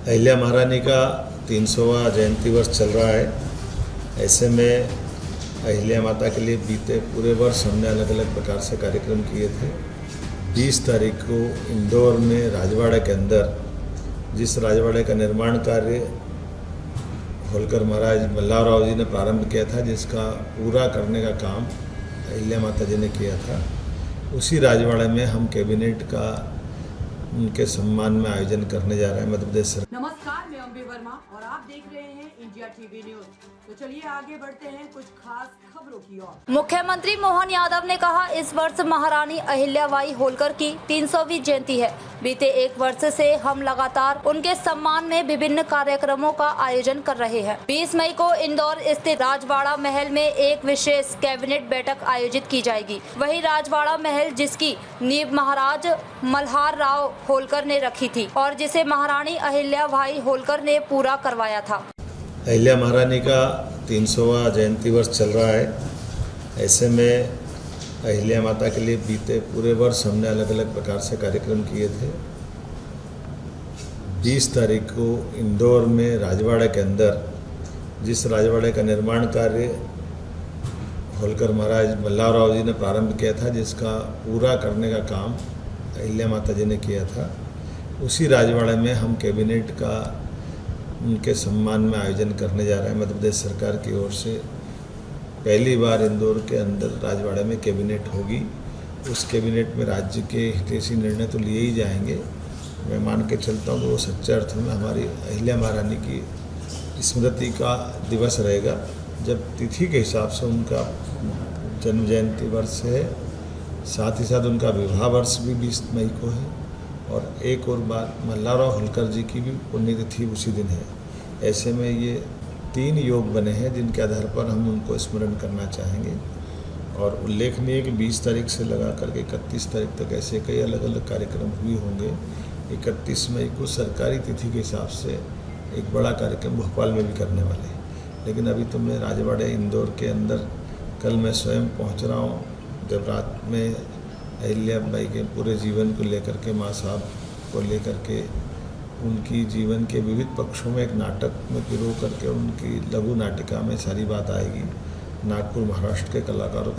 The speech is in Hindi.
अहिल्या महारानी का 300वां जयंती वर्ष चल रहा है। ऐसे में अहिल्या माता के लिए बीते पूरे वर्ष हमने अलग अलग प्रकार से कार्यक्रम किए थे। 20 तारीख को इंदौर में राजवाड़ा के अंदर जिस राजवाड़े का निर्माण कार्य होलकर महाराज मल्हारराव जी ने प्रारंभ किया था, जिसका पूरा करने का काम अहिल्या माता जी ने किया था, उसी राजवाड़े में हम कैबिनेट का उनके सम्मान में आयोजन करने जा रहे हैं मध्य प्रदेश सरकार। नमस्कार, मैं अम्बे वर्मा और आप देख रहे हैं इंडिया टीवी न्यूज। तो चलिए आगे बढ़ते हैं कुछ खास खबरों की ओर। मुख्यमंत्री मोहन यादव ने कहा, इस वर्ष महारानी अहिल्याबाई होलकर की 300वीं जयंती है। बीते एक वर्ष से हम लगातार उनके सम्मान में विभिन्न कार्यक्रमों का आयोजन कर रहे हैं। 20 मई को इंदौर स्थित राजवाड़ा महल में एक विशेष कैबिनेट बैठक आयोजित की जाएगी। वही राजवाड़ा महल जिसकी नींव महाराज मल्हारराव होलकर ने रखी थी और जिसे महारानी अहिल्याबाई होलकर ने पूरा करवाया था। अहिल्या महारानी का 300वां जयंती वर्ष चल रहा है। ऐसे में अहिल्या माता के लिए बीते पूरे वर्ष हमने अलग अलग प्रकार से कार्यक्रम किए थे। 20 तारीख को इंदौर में राजवाड़ा के अंदर जिस राजवाड़े का निर्माण कार्य होलकर महाराज मल्हारराव जी ने प्रारंभ किया था, जिसका पूरा करने का काम अहिल्या माता जी ने किया था, उसी राजवाड़े में हम कैबिनेट का उनके सम्मान में आयोजन करने जा रहे हैं। मध्य प्रदेश सरकार की ओर से पहली बार इंदौर के अंदर राजवाड़े में कैबिनेट होगी। उस कैबिनेट में राज्य के हितैषी निर्णय तो लिए ही जाएंगे। मैं मान के चलता हूँ कि वो सच्चे अर्थ में हमारी अहिल्या महारानी की स्मृति का दिवस रहेगा, जब तिथि के हिसाब से उनका जन्म जयंती वर्ष है, साथ ही साथ उनका विवाह वर्ष भी 20 मई को है और एक और बार मल्हारराव होलकर जी की भी पुण्यतिथि उसी दिन है। ऐसे में ये 3 योग बने हैं जिनके आधार पर हम उनको स्मरण करना चाहेंगे। और उल्लेखनीय है कि 20 तारीख से लगा करके 31 तारीख तक ऐसे कई अलग अलग कार्यक्रम हुए होंगे। 31 मई को सरकारी तिथि के हिसाब से एक बड़ा कार्यक्रम भोपाल में भी करने वाले हैं। लेकिन अभी तो मैं राजवाड़े इंदौर के अंदर कल मैं स्वयं पहुँच रहा हूँ, जब रात में अहिल्याबाई के पूरे जीवन को लेकर के, माँ साहब को लेकर के, उनकी जीवन के विविध पक्षों में एक नाटक में पिरो करके उनकी लघु नाटिका में सारी बात आएगी। नागपुर महाराष्ट्र के कलाकारों